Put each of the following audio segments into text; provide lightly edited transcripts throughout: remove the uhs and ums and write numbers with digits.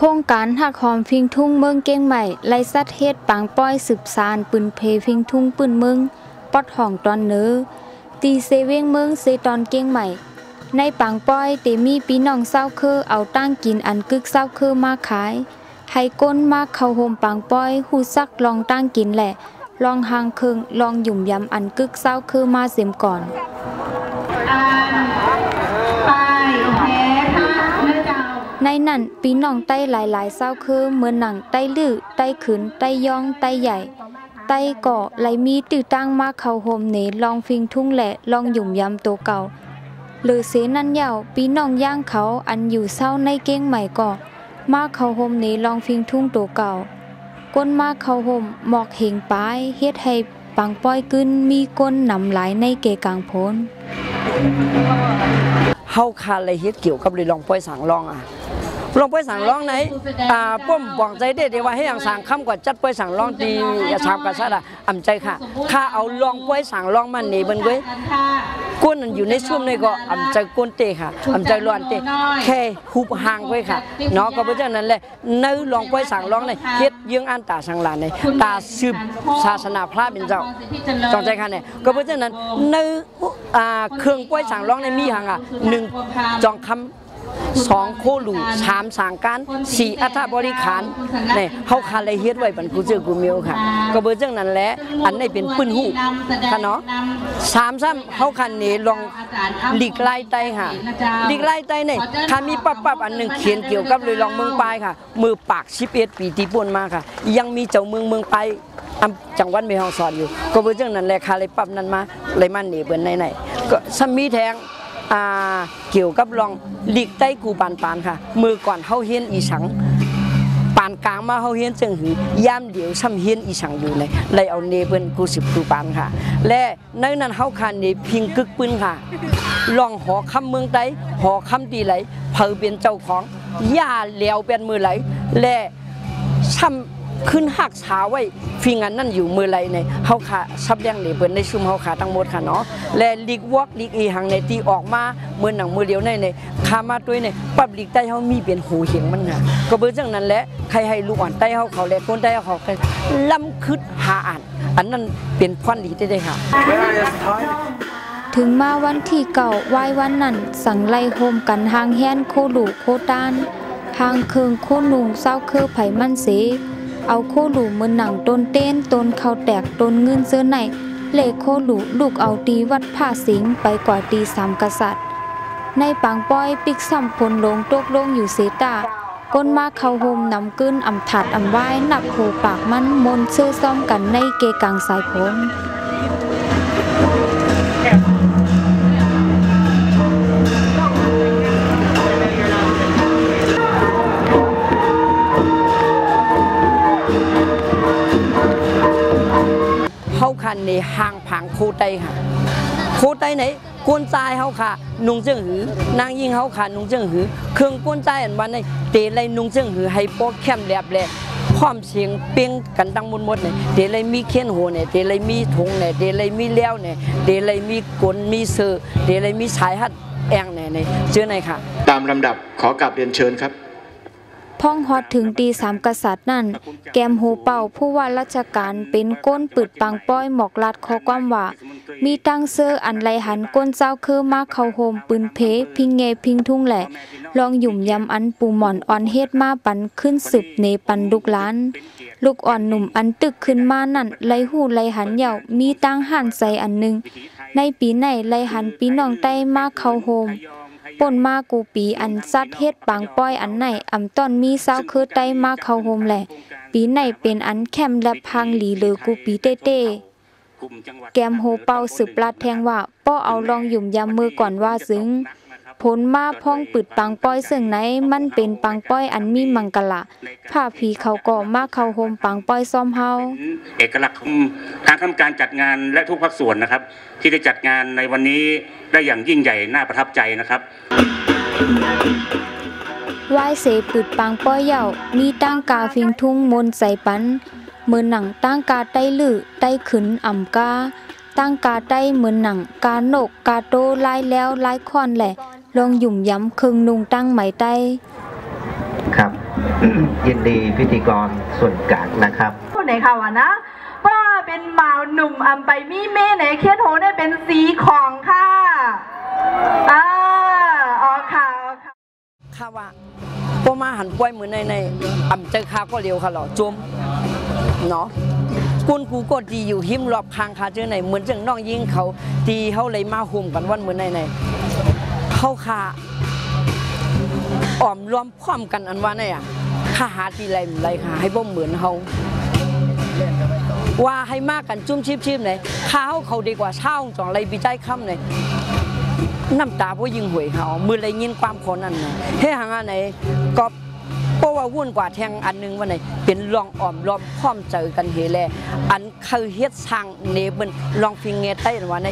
รงการหักหอมพิงทุ่งเมืองเก้งใหม่ไล่สัตว์เฮ็ดปางป้อยสืบสานปืนเพพิงทุ่งปืนเมืองปอดห้องตอนเนื้อตีเซเวงเมืองเซตอนเก้งใหม่ในปางป้อยเตมีปีน้องเศร้าคือเอาตั้งกินอันกึกเศร้าคือมาขายให้ก้นมาเข้าโฮมปางป้อยหูซักลองตั้งกินแหละลองหางเคิงลองหยุ่มยำอันกึกเศร้าคือมาเสียมก่อนในนั้นปีน้องไต้หลายๆเศร้าคือเหมือนหนังไต้ลื้อไต้ขืนไต้ย่องไต้ใหญ่ไต้เกาะไหลมีตื้อตั้งมาเข้าโฮมเนลองฟิงทุ่งแหละลองหยุ่มยำตัวเก่าหรือเสนันยาวปีน้องย่างเขาอันอยู่เศร้าในเก้งใหม่ก่อมาเข้าโฮมเนลองฟิงทุ่งตัวเก่าก้นมาเข้าโฮมหมอกเหงปลายเฮ็ดให้ปังป้อยกึ้นมีก้นนำหลายในเกกลางโพนเฮาคาเลยเฮ็ดเกี่ยวกับเลยลองป้อยสังลองลองป้อยสังลองไหนป้อมบอกใจได้ว่าให้อย่างสังคำกว่าจัดป้อยสังลองตีชามกษัตริย์อ่ำใจค่ะข้าเอาลองป้อยสังลองมันนี่เบิ่งเว้ยก้นนั่นอยู่ในช่วงในก็อ่ำใจก้นเตะค่ะอ่ำใจร้อนเตะแค่หุบห่างไว้ค่ะเนาะก็เพราะฉะนั้นแหละในลองป้อยสังลองในเฮ็ดยืงอันตาสังลานในตาสืบศาสนาพระเป็นเจ้าจองใจค่ะเนี่ยก็เพราะฉะนั้นในเครื่องป้อยสังลองในมีห่าง1จองคำ2โคลู3สังการ4อัฐบริขารเนี่ยเฮาคาเลยเฮ็ดไว้บรรกูเจอกูเมียวค่ะก็เบิ่งจังนั้นแหละอันนี้เป็นปืนหูค่ะเนาะ3ซ้ำเฮาคันนี้ลองหลีกไล่ไตค่ะหลีกไล่ไตเนี่ยถ้ามีปั๊บอันนึงเขียนเกี่ยวกับเลยลองเมืองปลายค่ะมือปาก11ปีที่ป่นมาค่ะยังมีเจ้าเมืองปลายจังหวัดแม่ฮ่องสอนอยู่ก็เบิ่งจังนั้นแหละคาเลยปั๊บนั้นมาเลยมันนี่เบิ่นไหนก็ซ้ำมีแทงเกี่ยวกับลองหลีกใต้กูปานค่ะมือก่อนเฮาเฮียนอีสังปานกลางมาเฮาเฮียนจึงหือย่ำเดียวซ้ำเฮียนอีสังอยู่เลยเอาเนเปิ้นกู10กูปานค่ะและในนั้นเฮาคันนี่พิงกึกปืนค่ะลองหอคำเมืองใต้หอคำตีไหลเผอเป็นเจ้าของย่าเหลวเป็นมือไหลและซ้ำขึ้นหักษาไว้ฟิงอันนั่นอยู่มือไรในเฮาขาซับแดงนี่เปิ้นในซุ่มเฮาขาทั้งหมดค่ะเนาะและลีกวอล์กลีกอีหังในที่ออกมามือหนังมือเดียวในคามาตัวในปับลีกใต้เฮามีเป็นหูเหียงมันค่ะก็เบิ่งจังนั้นแหละใครให้ลูกอ่อนใต้เฮาเขาและคนใต้เฮาเขาล้ำคึดหาอ่านอันนั้นเป็นพรดีได้ค่ะถึงมาวันที่เก่าไหว้วันนั้นสั่งไล่โฮมกันหางแฮนโคลูโคตานหางเคิงโคนุงเศร้าคือไผมันเสเอาโคหลูมือหนังต้นเต้นต้นเขาแตกต้นเงินเสื้อในเลโคหลูลูกเอาตีวัดผ้าสิงไปกว่าตี3กษัตริย์ในปางป้อยปิกซ้ำผลลงตกลงอยู่เสตาก้นมาเข้าโฮมนำกึ้นอำถัดอำไหว้หนักโหปากมันมนเสื้อซ้อมกันในเกกังสายพ้นเฮาคันในห่างผังโคไตค่ะโคไตไหนกวนใจเฮาค่ะนุ่งเจิ้งหือนางยิงเฮาค่ะนุ่งเจิ้งหือเครื่องกวนใจอันวันในเตไลนุ่งเจิ้งหือให้โป๊กแคมแลบแลพร้อมเสียงเปียงกันดังหมดเนี่ยเตไลมีเขียนโหเนี่ยเตไลมีถุงเนี่ยเตไลมีเลี้ยวเนี่ยเตไลมีกลมีเสือเตไลมีสายฮัดแองเนี่ยเชื่อไหนค่ะตามลำดับขอกราบเรียนเชิญครับพ่องฮอดถึงตี3กษัตริย์นั่นแกมโฮเป่าผู้ว่าราชการเป็นก้นปึดปังป้อยหมอกลัดข้อความว่ามีตั้งเสื้ออันไรหันก้นเจ้าคือมาเข้าโฮมปืนเพพิงเงพิงทุ่งแหละลองหยุ่มยำอันปูหมอนอ่อนเฮ็ดมาปันขึ้นสืบเนปันลูกล้านลูกอ่อนหนุ่มอันตึกขึ้นมานั่นไรหูไรหันเหย่ามีตั้งหันใส่อันนึงในปีไหนไรหันปีน้องใต้มาเข้าโฮมป่นมากูปีอันซัดเฮ็ดปางป้อยอันไหนอำต้นมีเศร้าคือไตมาเข้าโฮมแหละปีไหนเป็นอันแคมและพังหลีหรือกูปีเต้แกมโฮเป่าสืบลาดแทงว่าป้อเอาลองหยุ่มยำมือก่อนว่าซึ้งผลมาพ่องปึดปังป้อยซึ่งไหนมันเป็นปังป้อยอันมีมังกละผ้าผีเขาก่อมาเข้าโฮมปังป้อยซ้อมเฮาเอกลักษณ์ของทางคณะกรรมการจัดงานและทุกภาคส่วนนะครับที่ได้จัดงานในวันนี้ได้อย่างยิ่งใหญ่น่าประทับใจนะครับไหว้เสปึดปังป้อยเหย่ามีตั้งกาฟิงทุ่งมนใส่ปันเหมือนหนังตั้งกาไต้ลือไต้ขืนอ่ำกาตั้งกาไต้เหมือนหนังกาโนกกาโตลายแล้วลายคอนแหละลองหยุ่มย้ำครึ่งนุงตั้งไหมไต้ครับ ยินดีพิธีกรส่วนกลางนะครับคนไหนค่ะวะนะว่าเป็นบ่าวหนุ่มอำไปมีเม่ไหนเคียนโหได้เป็นสีของค่ะอ๋อค่ะข้าว่าพอมาหันป่วยเหมือนในอำใจข้าก็เร็วค่ะหรอจมเนาะกุนกูก็ดีอยู่หิมรอบคางคาเจอไหนเหมือนจังน้องยิงเขาตีเขาเลยมาหุ่มกันวันเหมือนในเขาขาอ่อมรวมพร้อมกันอันว่าเนี่ยข้าหาตีไรค่ะให้บ่เหมือนเขาว่าให้มากกันจุ้มชิบไหนข้าวเขาดีกว่าเช่าจ่องไรปีใจค่ำไหนน้ำตาพวกยิงหวยเขามือไรยินความคนนั่นนะให้ห่างอันไหนก็เพราะว่าวุ่นกว่าแทงอันนึงวันไหนเป็นลองอ่อมล้อมพร้อมเจอกันเฮแลอันเคยเฮ็ดสร้างเนบันลองฟิงเงใต้วันไหน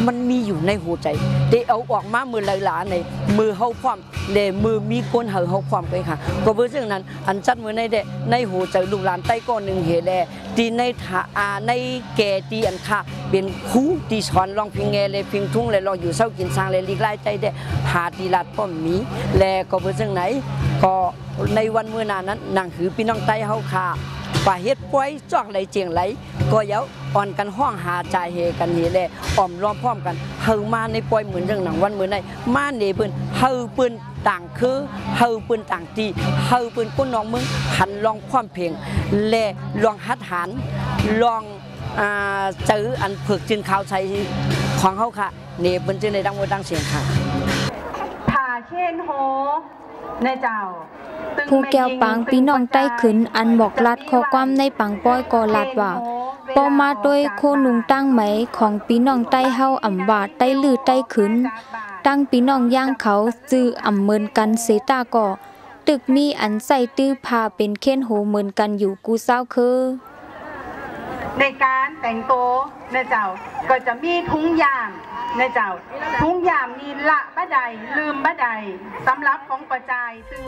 มันมีอยู่ในหัวใจได้เอาออกมามือหลาในมือเฮาพร้อมเดมือมีก้นเฮาพร้อมกันค่ะก็เพื่อเรื่องนั้นอันจัดมือในเดในหัวใจลูกหลานใต้ก้อนหนึ่งเฮแลตีในในแก่ตีอันค่ะเป็นคู่ตีสอนลองฟิงเงเลยฟิงทุ่งเลยลองอยู่เศร้ากินสร้างเลยลีกไล่ใจเดหาตีลาดป้อมมีและก็เพื่อเรื่องไหนก็ในวันเมื่อนานั้นนางหือพี่น้องไต้เฮาค่ะป่าเฮ็ดป่วยจอกไหลเจียงไหลก็เย้าอ่อนกันห้องหาใจเฮกันเฮแลอ่อมล้อมพร้อมกันเฮามาในป่วยเหมือนจังหนังวันเมื่อในมาเนเปิ้นเฮาเปิ้นต่างคือเฮาเปิ้นต่างตีเฮาเปิ้นก้นน้องมึงหันลองพร้อมเพลงและลองฮัดหันลองเจออันเผือกจินข้าวใช้ของเฮาค่ะเนเปิ้นจึงได้ดังว่าดังเสียงค่ะผ่าเช่นโหในเจ้าผู้แก้วปังพี่น้องใต้ขึ้นอันบอกลัดข้อความในปังป้อยก็ลัดว่าปอมาโดยโคนุงตั้งไหมของพี่น้องใต้เฮาอ่ำบาดใต้ลือใต้ขึ้นตั้งพี่น้องย่างเขาจื้ออ่ำเมินกันเสตาก่อตึกมีอันใส่ตื้อพาเป็นเค้นโหเหมือนกันอยู่กูเศร้าคือในการแต่งตัวในเจ้าก็จะมีทุงยามในเจ้าทุงยามมีละบะใดลืมบะใดสำหรับของกระจายซึ่ง